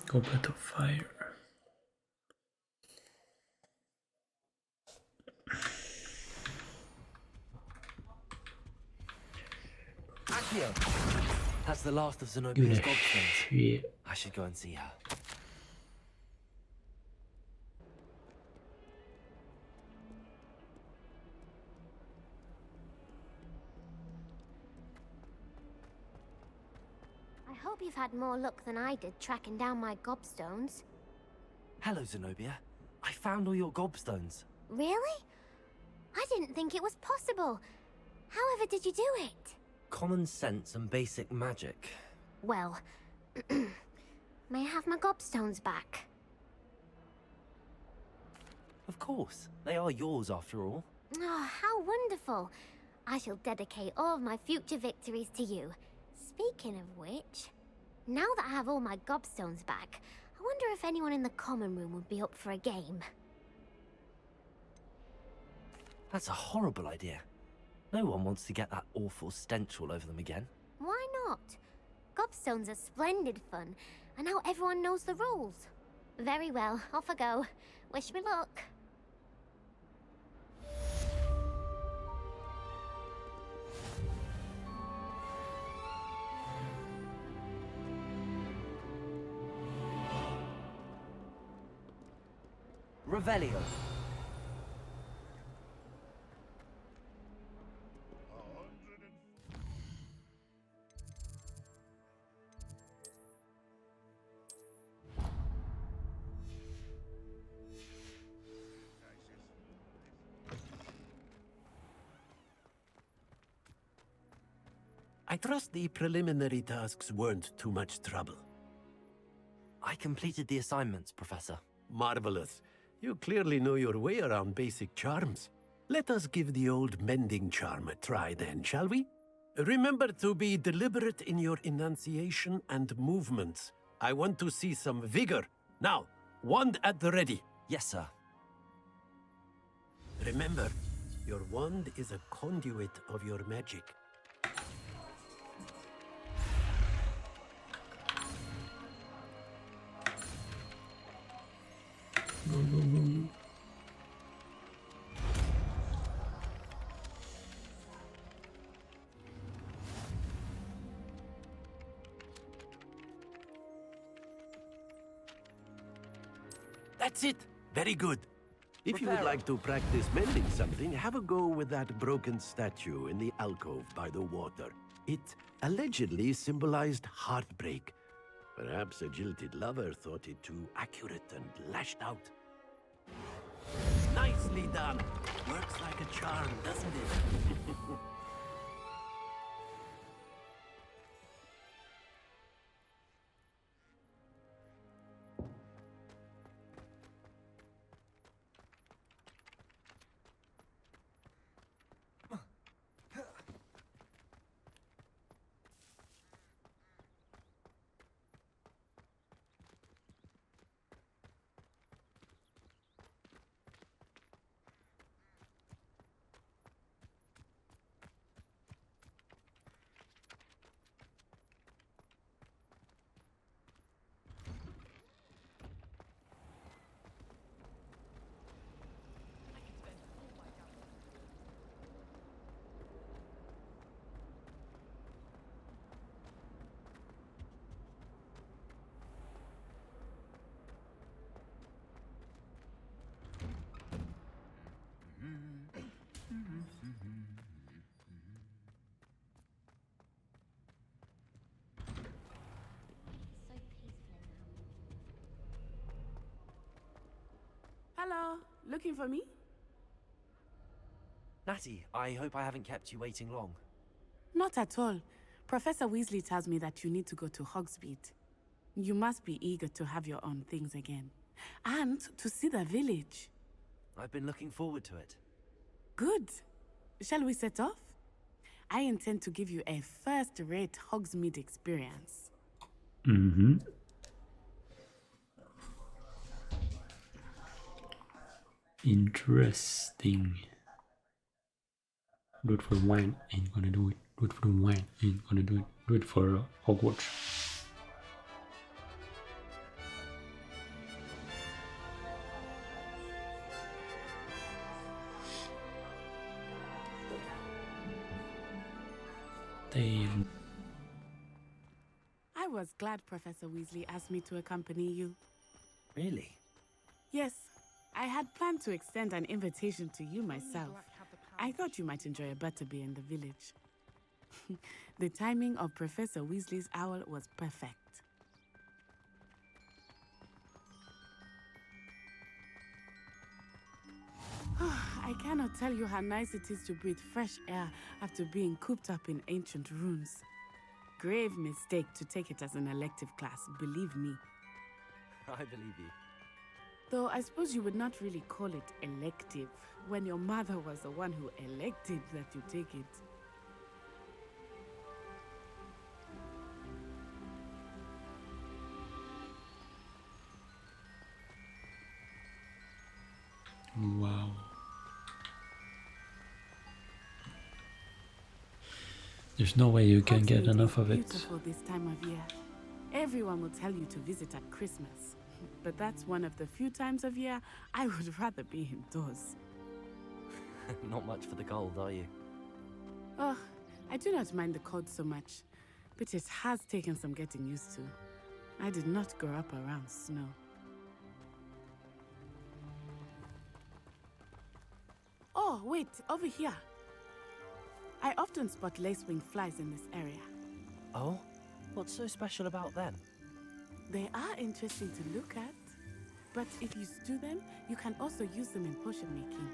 Goblet of fire. That's the last of Give me Zenobia's that gobstones. shit. I should go and see her. I hope you've had more luck than I did tracking down my gobstones. Hello, Zenobia. I found all your gobstones. Really? I didn't think it was possible. However did you do it? Common sense and basic magic. Well, may I have my gobstones back? Of course. They are yours after all. Oh, how wonderful. I shall dedicate all of my future victories to you. Speaking of which, now that I have all my gobstones back, I wonder if anyone in the common room would be up for a game. That's a horrible idea. No one wants to get that awful stench all over them again. Why not? Gobstones are splendid fun, and now everyone knows the rules. Very well, off I go. Wish me luck. Revelio. I trust the preliminary tasks weren't too much trouble. I completed the assignments, Professor. Marvelous. You clearly know your way around basic charms. Let us give the old mending charm a try then, shall we? Remember to be deliberate in your enunciation and movements. I want to see some vigor. Now, wand at the ready. Yes, sir. Remember, your wand is a conduit of your magic. Go, go, go. That's it. Very good. If you would Prepare. like to practice mending something, have a go with that broken statue in the alcove by the water. It allegedly symbolized heartbreak. Perhaps a jilted lover thought it too accurate and lashed out. Nicely done. Works like a charm, doesn't it? looking for me? Natty, I hope I haven't kept you waiting long. Not at all. Professor Weasley tells me that you need to go to Hogsmeade. You must be eager to have your own things again. And to see the village. I've been looking forward to it. Good. Shall we set off? I intend to give you a first-rate Hogsmeade experience. Mm-hmm. Interesting. Do it for the wine, ain't gonna do it. Do it for the wine, ain't gonna do it. Do it for Hogwarts. Damn. I was glad Professor Weasley asked me to accompany you. Really? Yes, I had planned to extend an invitation to you myself. I thought you might enjoy a butterbeer in the village. The timing of Professor Weasley's owl was perfect. I cannot tell you how nice it is to breathe fresh air after being cooped up in ancient ruins. Grave mistake to take it as an elective class, believe me. I believe you. Though I suppose you would not really call it elective when your mother was the one who elected that you take it. Wow. There's no way you can get enough of it. Beautiful this time of year. Everyone will tell you to visit at Christmas. But that's one of the few times of year I would rather be indoors. Not much for the cold, are you? Oh, I do not mind the cold so much, but it has taken some getting used to. I did not grow up around snow. Oh, wait, over here. I often spot lacewing flies in this area. Oh? What's so special about them? They are interesting to look at, but if you stew them, you can also use them in potion making.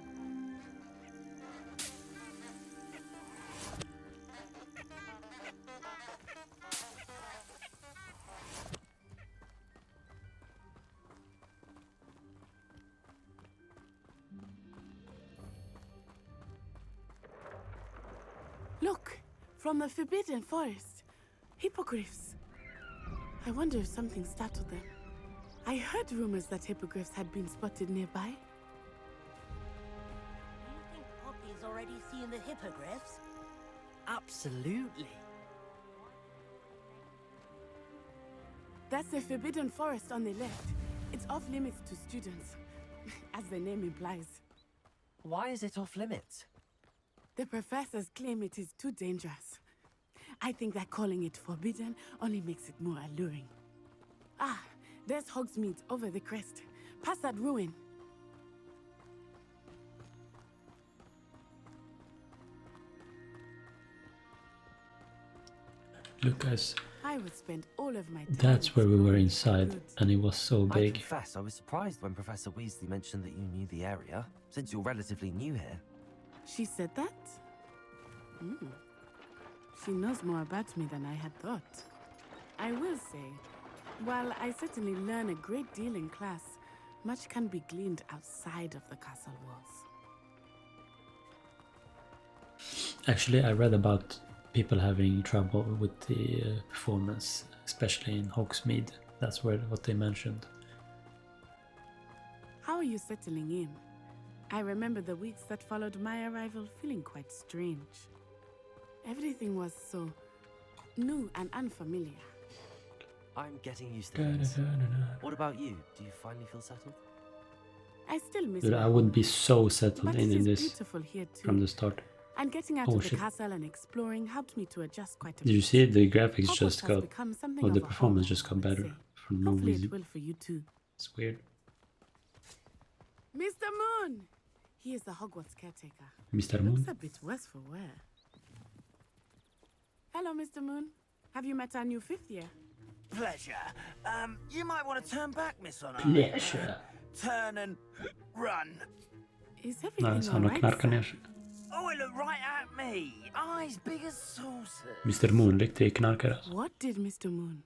Look, from the Forbidden Forest, hippogriffs. I wonder if something startled them. I heard rumors that hippogriffs had been spotted nearby. Do you think Poppy's already seen the hippogriffs? Absolutely. That's the Forbidden Forest on the left. It's off limits to students, as the name implies. Why is it off limits? The professors claim it is too dangerous. I think that calling it forbidden only makes it more alluring. Ah, there's Hogsmeade over the crest. Past that ruin. Look, guys. I would spend all of my time. That's where we were inside, and it was so I big. confess, I was surprised when Professor Weasley mentioned that you knew the area, since you're relatively new here. She said that? She knows more about me than I had thought. I will say, while I certainly learn a great deal in class, much can be gleaned outside of the castle walls. Actually, I read about people having trouble with the performance, especially in Hogsmeade. That's what they mentioned. How are you settling in? I remember the weeks that followed my arrival feeling quite strange. Everything was so new and unfamiliar. I'm getting used to things. What about you? Do you finally feel settled? I still miss Dude, my I wouldn't home, be so settled but in it is this beautiful here too. from the start. And getting out Oh, of the shit. castle and exploring helped me to adjust quite a Did you bit. see it? The graphics Hogwarts just has got, become something or the of a performance home, just got I would better say. for no Hopefully reason. it will for you too. It's weird. Mr. Moon! He is the Hogwarts caretaker. Mr. Looks Moon? a bit worse for wear. Hello, Mr. Moon. Have you met our new fifth year? Pleasure. You might want to turn back, Miss Honor. Pleasure. Turn and run. Is Nej, everything så han har alright, knarkat sir? ner sig. Oh, it looked right at me. Eyes big as saucers. Mr Moon, riktig knarkare alltså. What did Mr. Moon?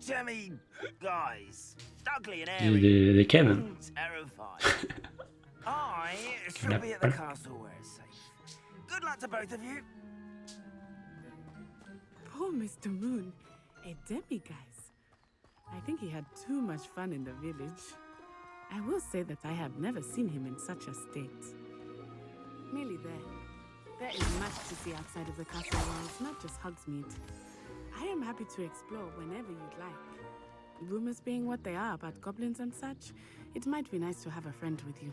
Jemmy, guys. Ugly and Det airy. är Kevin. Terrifying. I shall be at the castle where it's safe. Good luck to both of you. Poor Mr. Moon. A demi, guys. I think he had too much fun in the village. I will say that I have never seen him in such a state. Nearly there. There is much to see outside of the castle walls, not just Hogsmeade. I am happy to explore whenever you'd like. Rumors being what they are about goblins and such, it might be nice to have a friend with you.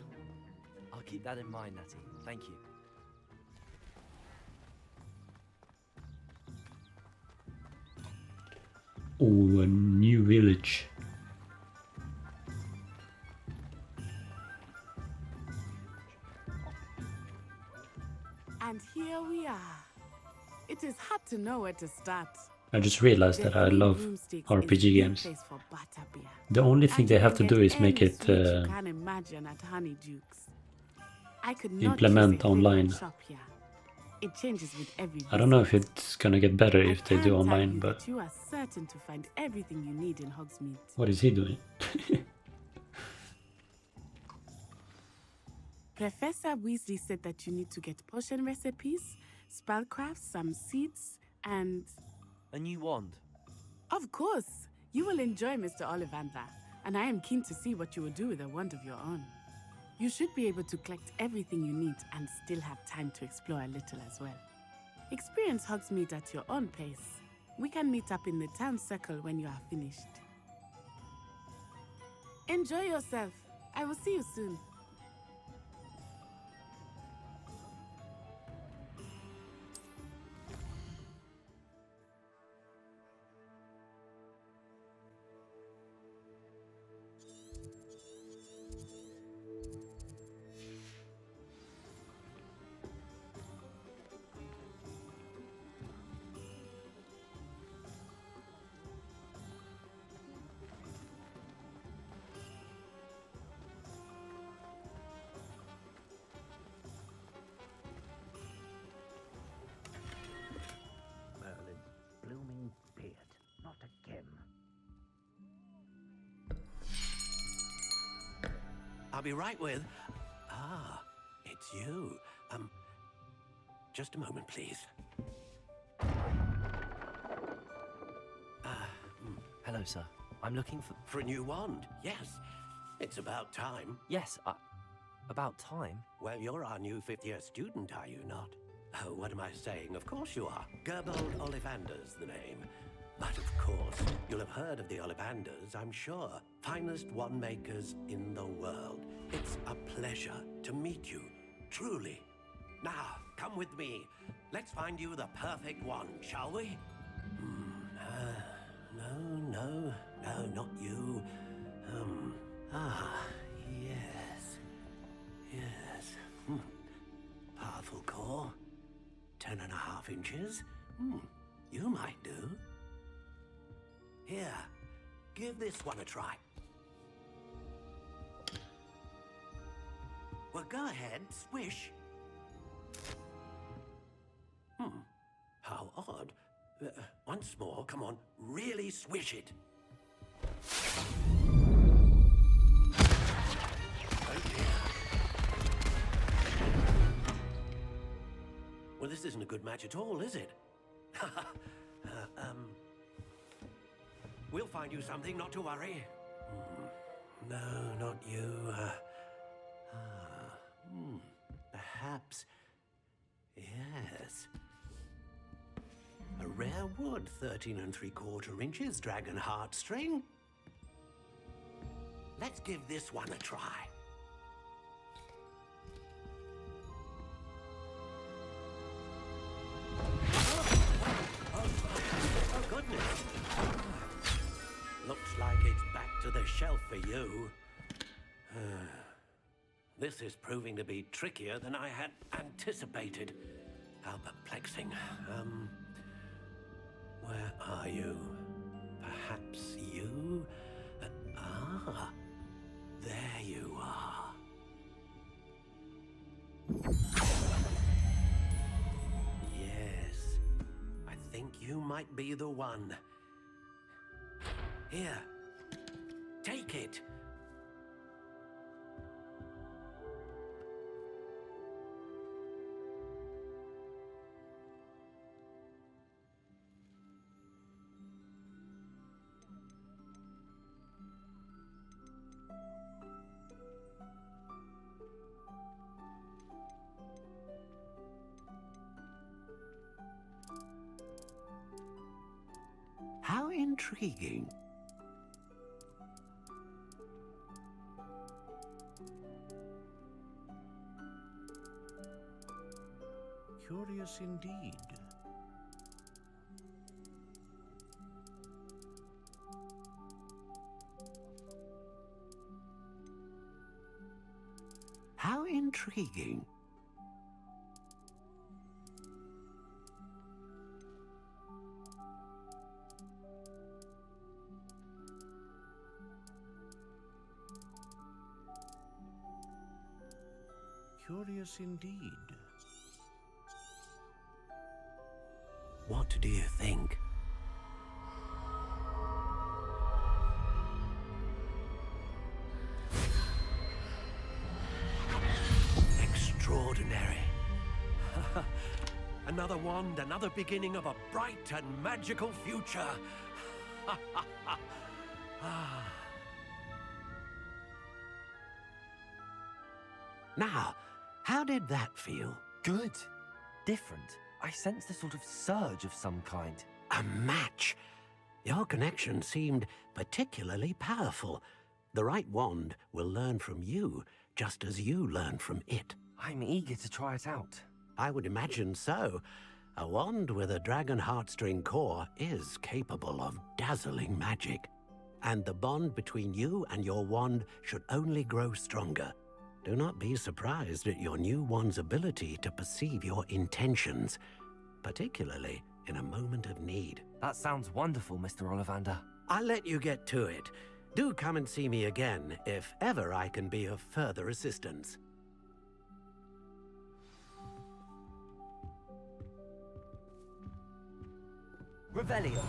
I'll keep that in mind, Natty. Thank you. Oh, a new village. And here we are. It is hard to know where to start. I just realized that I love RPG games. The only thing they have to do is make it implement online. It changes with every I don't know if it's gonna get better if they do online, but you are certain to find everything you need in Hogsmeade. what is he doing? Professor Weasley said that you need to get potion recipes, spellcrafts, some seeds, and... A new wand. Of course! You will enjoy Mr. Ollivander, and I am keen to see what you will do with a wand of your own. You should be able to collect everything you need and still have time to explore a little as well. Experience Hogsmeade at your own pace. We can meet up in the town circle when you are finished. Enjoy yourself. I will see you soon. Blooming beard. Not again. I'll be right with... Ah, it's you. Just a moment, please. Hello, sir. I'm looking for... For a new wand, yes. It's about time. Yes, about time? Well, you're our new fifth-year student, are you not? Oh, what am I saying? Of course you are. Gerbold Ollivander's the name. But of course, you'll have heard of the Ollivanders, I'm sure. Finest wand makers in the world. It's a pleasure to meet you, truly. Now, come with me. Let's find you the perfect wand, shall we? No, not you. Yes. Powerful core. 10.5 inches. You might do. Here, give this one a try. Well, go ahead, swish. How odd. Once more, come on, really swish it. Oh dear. Well, this isn't a good match at all, is it? We'll find you something, not to worry. No, not you. Perhaps. Yes. A rare wood, 13 3/4 inches, dragon heartstring. Let's give this one a try. Oh, goodness. Looks like it's back to the shelf for you. This is proving to be trickier than I had anticipated. How perplexing. Where are you? Perhaps you? There you are. You might be the one. Here, take it. How intriguing. Curious indeed. How intriguing. Curious indeed. What do you think? Extraordinary. Another wand, another beginning of a bright and magical future. Now, how did that feel? Good. Different. I sensed a sort of surge of some kind. A match. Your connection seemed particularly powerful. The right wand will learn from you, just as you learn from it. I'm eager to try it out. I would imagine so. A wand with a dragon heartstring core is capable of dazzling magic. And the bond between you and your wand should only grow stronger. Do not be surprised at your new wand's ability to perceive your intentions, particularly in a moment of need. That sounds wonderful, Mr. Ollivander. I'll let you get to it. Do come and see me again if ever I can be of further assistance. Revelio.